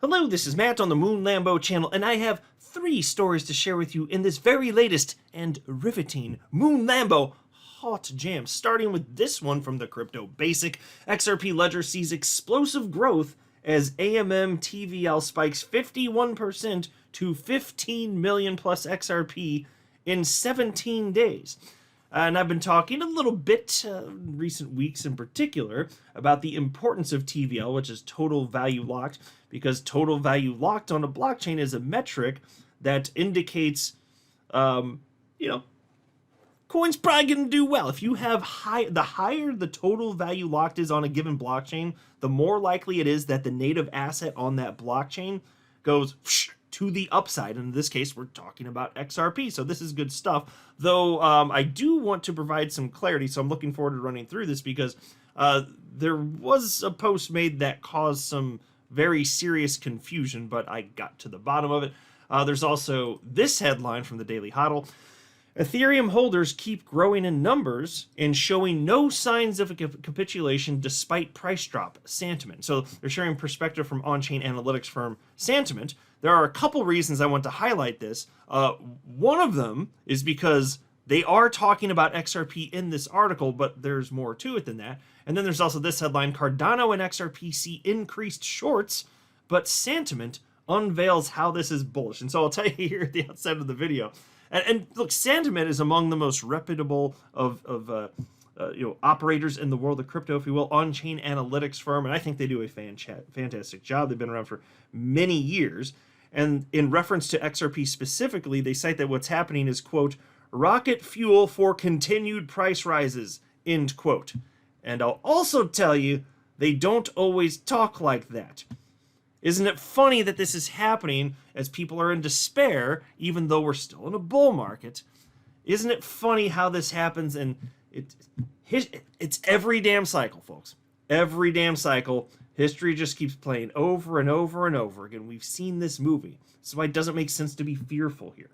Hello, this is Matt on the Moon Lambo channel, and I have 3 stories to share with you in this very latest and riveting Moon Lambo hot jam. Starting with this one from the Crypto Basic. XRP Ledger sees explosive growth as AMM TVL spikes 51% to 15 million plus XRP in 17 days. And I've been talking a little bit in recent weeks in particular about the importance of TVL, which is total value locked, because total value locked on a blockchain is a metric that indicates, coin's probably going to do well. If you have the higher the total value locked is on a given blockchain, the more likely it is that the native asset on that blockchain goes to the upside. And in this case, we're talking about XRP. So this is good stuff. Though I do want to provide some clarity. So I'm looking forward to running through this because there was a post made that caused some very serious confusion, but I got to the bottom of it. There's also this headline from the Daily Hodl. Ethereum holders keep growing in numbers and showing no signs of a capitulation despite price drop, Santiment. So they're sharing perspective from on-chain analytics firm Santiment. There are a couple reasons I want to highlight this. One of them is because they are talking about XRP in this article, but there's more to it than that. And then there's also this headline, Cardano and XRP see increased shorts, but Santiment unveils how this is bullish. And so I'll tell you here at the outset of the video. And look, Santiment is among the most reputable of operators in the world of crypto, if you will, on-chain analytics firm, and I think they do a fantastic job. They've been around for many years. And in reference to XRP specifically, they cite that what's happening is, quote, rocket fuel for continued price rises, end quote. And I'll also tell you, they don't always talk like that. Isn't it funny that this is happening as people are in despair, even though we're still in a bull market? Isn't it funny how this happens? And it's every damn cycle, folks. Every damn cycle. History just keeps playing over and over and over again. We've seen this movie. That's why it doesn't make sense to be fearful here.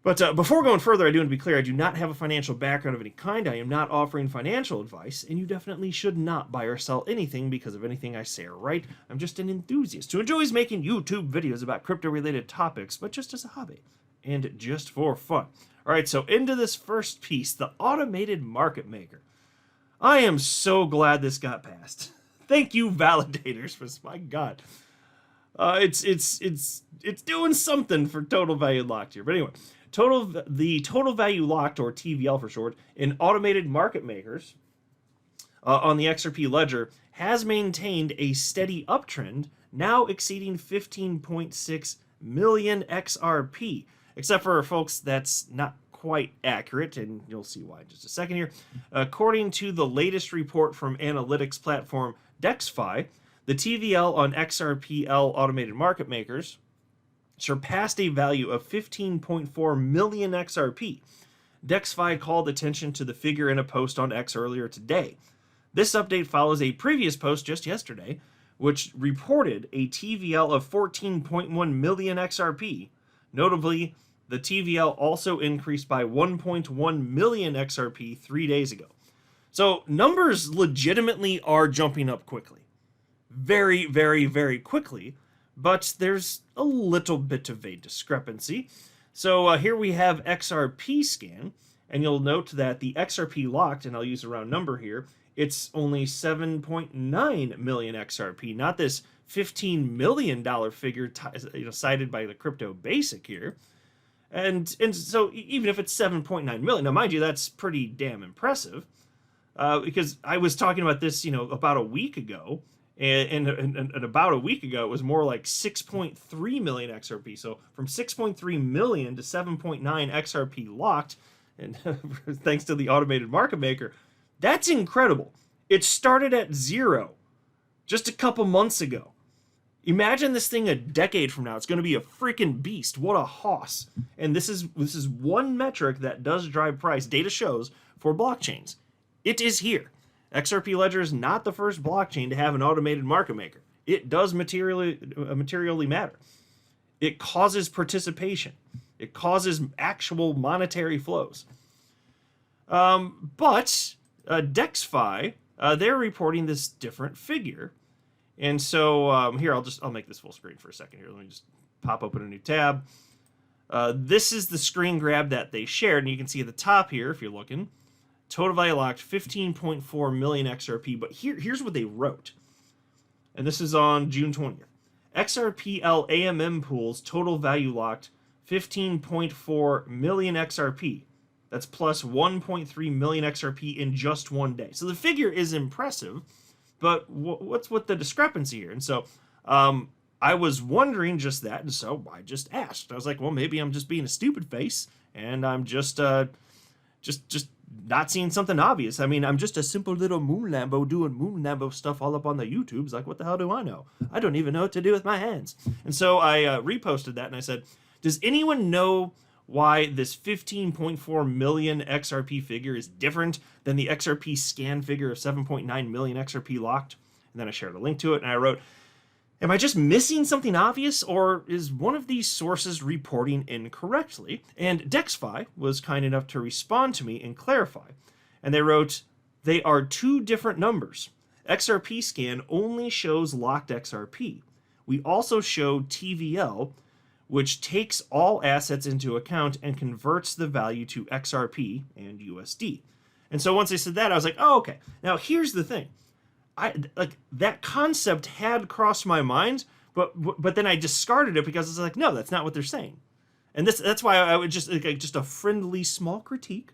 But before going further, I do want to be clear, I do not have a financial background of any kind. I am not offering financial advice, and you definitely should not buy or sell anything because of anything I say or write. I'm just an enthusiast who enjoys making YouTube videos about crypto-related topics, but just as a hobby and just for fun. All right, so into this first piece, the automated market maker. I am so glad this got passed. Thank you, validators, for this. My God. It's doing something for total value locked here. But anyway, the total value locked, or TVL for short, in automated market makers on the XRP ledger has maintained a steady uptrend, now exceeding 15.6 million XRP. Except for folks, that's not quite accurate, and you'll see why in just a second here. According to the latest report from analytics platform DexFi, the TVL on XRPL automated market makers surpassed a value of 15.4 million XRP. DexFi called attention to the figure in a post on X earlier today. This update follows a previous post just yesterday, which reported a TVL of 14.1 million XRP. Notably, the TVL also increased by 1.1 million XRP 3 days ago. So numbers legitimately are jumping up quickly. Very, very, very quickly. But there's a little bit of a discrepancy. So here we have XRP scan, and you'll note that the XRP locked, and I'll use a round number here, it's only 7.9 million XRP, not this $15 million figure cited by the Crypto Basic here. And so even if it's 7.9 million, now mind you, that's pretty damn impressive, because I was talking about this, about a week ago, and about a week ago, it was more like 6.3 million XRP. So from 6.3 million to 7.9 XRP locked, and thanks to the automated market maker, that's incredible. It started at 0 just a couple months ago. Imagine this thing a decade from now. It's going to be a freaking beast. What a hoss. And this is one metric that does drive price. Data shows for blockchains. It is here. XRP Ledger is not the first blockchain to have an automated market maker. It does materially matter. It causes participation. It causes actual monetary flows. But DexFi, they're reporting this different figure. And so here, I'll make this full screen for a second here. Let me just pop open a new tab. This is the screen grab that they shared, and you can see at the top here, if you're looking, total value locked 15.4 million XRP. But here's what they wrote, and this is on June 20th. XRPL AMM pools total value locked 15.4 million XRP. That's plus 1.3 million XRP in just one day. So the figure is impressive, but what's with the discrepancy here? And so I was wondering just that, and so I just asked. I was like, well, maybe I'm just being a stupid face, and I'm just not seeing something obvious. I mean, I'm just a simple little moon Lambo doing moon Lambo stuff all up on the YouTubes. Like, what the hell do I know? I don't even know what to do with my hands. And so I reposted that, and I said, does anyone know why this 15.4 million XRP figure is different than the XRP scan figure of 7.9 million XRP locked? And then I shared a link to it, and I wrote, am I just missing something obvious, or is one of these sources reporting incorrectly? And DexFi was kind enough to respond to me and clarify. And they wrote, they are two different numbers. XRP scan only shows locked XRP. We also show TVL, which takes all assets into account and converts the value to XRP and USD. And so once I said that, I was like, oh, okay. Now here's the thing. That concept had crossed my mind, but then I discarded it because it's like, no, that's not what they're saying. And that's why I would just a friendly small critique.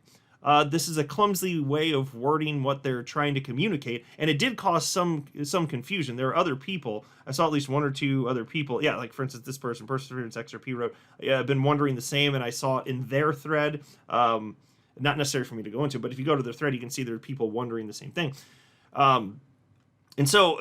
This is a clumsy way of wording what they're trying to communicate, and it did cause some confusion. There are other people. I saw at least one or two other people. Yeah, like for instance, this person, Perseverance XRP, wrote, "Yeah, I've been wondering the same," and I saw it in their thread. Not necessary for me to go into, but if you go to their thread, you can see there are people wondering the same thing. And so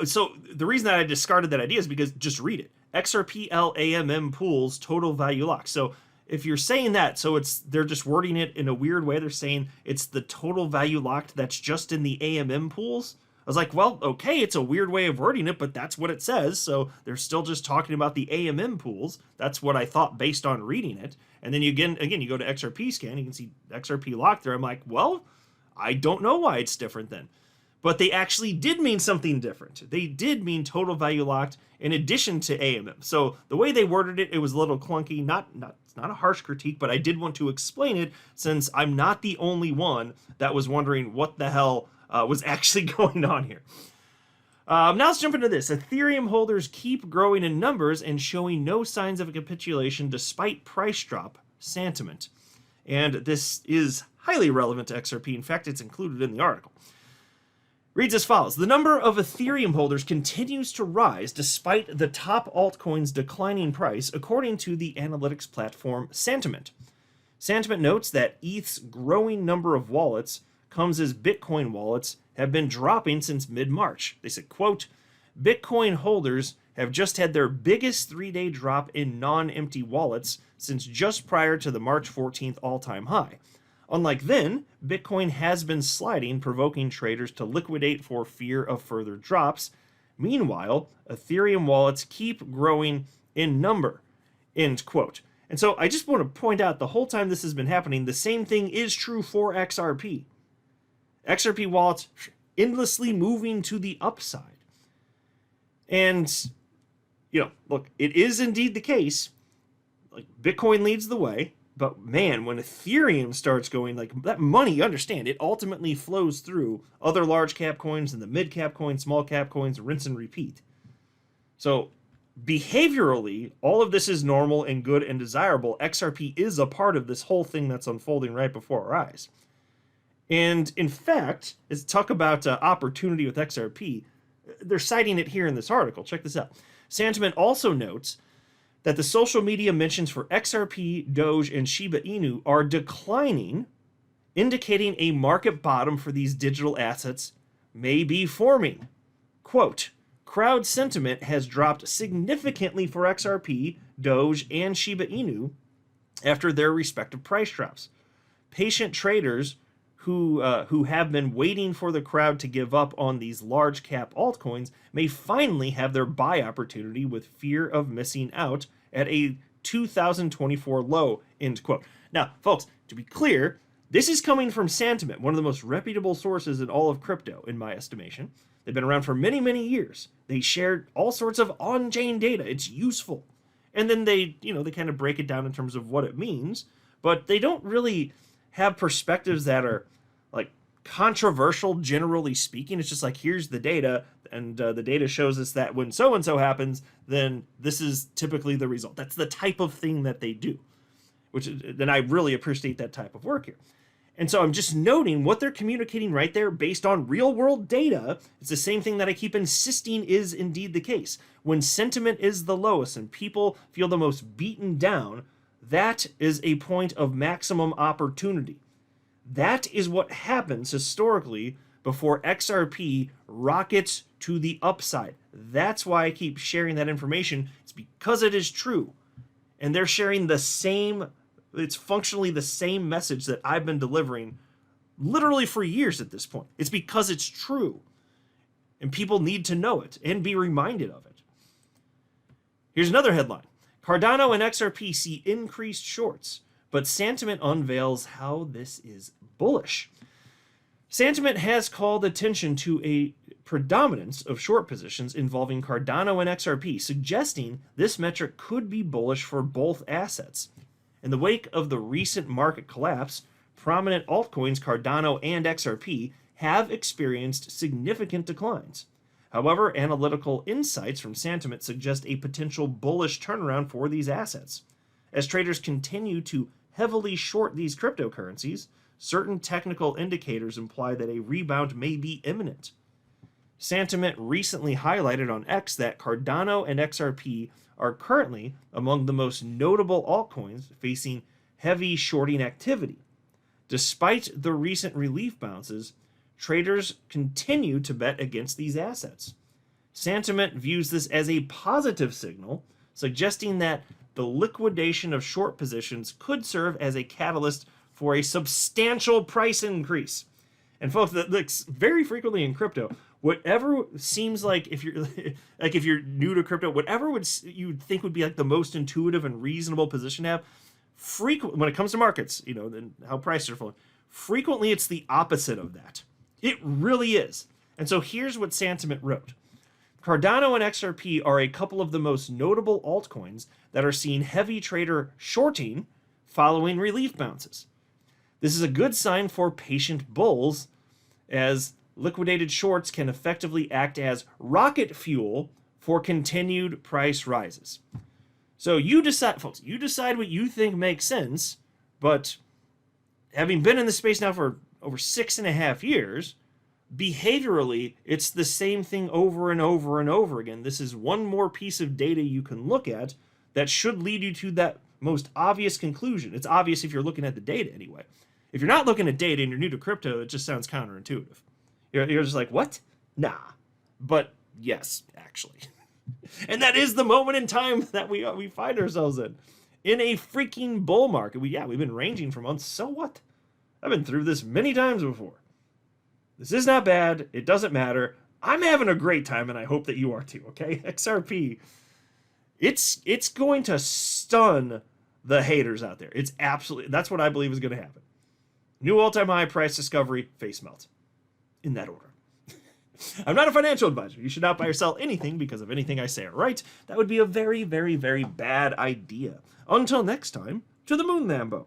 the reason that I discarded that idea is because just read it. XRPL AMM pools total value lock. So if you're saying that, so they're just wording it in a weird way. They're saying it's the total value locked that's just in the AMM pools. I was like, well, okay, it's a weird way of wording it, but that's what it says. So they're still just talking about the AMM pools. That's what I thought based on reading it. And then you go to XRP scan, you can see XRP locked there. I'm like, well, I don't know why it's different then. But they actually did mean something different. They did mean total value locked in addition to AMM. So the way they worded it, it was a little clunky. It's not a harsh critique, but I did want to explain it since I'm not the only one that was wondering what the hell was actually going on here. Now let's jump into this. Ethereum holders keep growing in numbers and showing no signs of a capitulation despite price drop sentiment. And this is highly relevant to XRP. In fact, it's included in the article. Reads as follows. The number of Ethereum holders continues to rise despite the top altcoin's declining price, according to the analytics platform Sentiment. Sentiment notes that ETH's growing number of wallets comes as Bitcoin wallets have been dropping since mid-March. They said, quote, Bitcoin holders have just had their biggest 3-day drop in non-empty wallets since just prior to the March 14th all-time high. Unlike then, Bitcoin has been sliding, provoking traders to liquidate for fear of further drops. Meanwhile, Ethereum wallets keep growing in number, end quote. And so I just want to point out the whole time this has been happening, the same thing is true for XRP. XRP wallets endlessly moving to the upside. And, look, it is indeed the case. Like, Bitcoin leads the way. But man, when Ethereum starts going, like that money, understand, it ultimately flows through other large cap coins and the mid cap coins, small cap coins, rinse and repeat. So behaviorally, all of this is normal and good and desirable. XRP is a part of this whole thing that's unfolding right before our eyes. And in fact, as talk about opportunity with XRP, they're citing it here in this article. Check this out. Sentiment also notes that the social media mentions for XRP, Doge, and Shiba Inu are declining, indicating a market bottom for these digital assets may be forming. Quote, crowd sentiment has dropped significantly for XRP, Doge, and Shiba Inu after their respective price drops. Patient traders who have been waiting for the crowd to give up on these large cap altcoins may finally have their buy opportunity with fear of missing out at a 2024 low, end quote. Now, folks, to be clear, This is coming from Santiment, one of the most reputable sources in all of crypto, in my estimation. They've been around for many, many years. They shared all sorts of on-chain data. It's useful. And then they kind of break it down in terms of what it means, but they don't really have perspectives that are like controversial, generally speaking. It's just like, here's the data, and the data shows us that when so-and-so happens, then this is typically the result. That's the type of thing that they do, then I really appreciate that type of work here. And so I'm just noting what they're communicating right there based on real world data. It's the same thing that I keep insisting is indeed the case. When sentiment is the lowest and people feel the most beaten down, that is a point of maximum opportunity. That is what happens historically before XRP rockets to the upside. That's why I keep sharing that information. It's because it is true. And they're sharing it's functionally the same message that I've been delivering literally for years at this point. It's because it's true. And people need to know it and be reminded of it. Here's another headline. Cardano and XRP see increased shorts, but Santiment unveils how this is bullish. Santiment has called attention to a predominance of short positions involving Cardano and XRP, suggesting this metric could be bullish for both assets. In the wake of the recent market collapse, prominent altcoins Cardano and XRP have experienced significant declines. However, analytical insights from Santiment suggest a potential bullish turnaround for these assets. As traders continue to heavily short these cryptocurrencies, certain technical indicators imply that a rebound may be imminent. Santiment recently highlighted on X that Cardano and XRP are currently among the most notable altcoins facing heavy shorting activity. Despite the recent relief bounces, traders continue to bet against these assets. Santiment views this as a positive signal, suggesting that the liquidation of short positions could serve as a catalyst for a substantial price increase. And folks, that's very frequently in crypto, whatever seems like, if you're new to crypto, whatever you'd think would be like the most intuitive and reasonable position to have, when it comes to markets, and how prices are flowing, frequently it's the opposite of that. It really is. And so here's what Santiment wrote. Cardano and XRP are a couple of the most notable altcoins that are seeing heavy trader shorting following relief bounces. This is a good sign for patient bulls, as liquidated shorts can effectively act as rocket fuel for continued price rises. So you decide, folks, you decide what you think makes sense, but having been in this space now for over 6.5 years, behaviorally, it's the same thing over and over and over again. This is one more piece of data you can look at that should lead you to that most obvious conclusion. It's obvious if you're looking at the data anyway. If you're not looking at data and you're new to crypto, it just sounds counterintuitive. You're just like, what? Nah. But yes, actually. And that is the moment in time that we find ourselves in a freaking bull market. We've been ranging for months. So what? I've been through this many times before. This is not bad. It doesn't matter. I'm having a great time, and I hope that you are too, okay? XRP, it's going to stun the haters out there. That's what I believe is going to happen. New all-time high, price discovery, face melt. In that order. I'm not a financial advisor. You should not buy or sell anything because of anything I say or write. That would be a very, very, very bad idea. Until next time, to the moon, Lambo.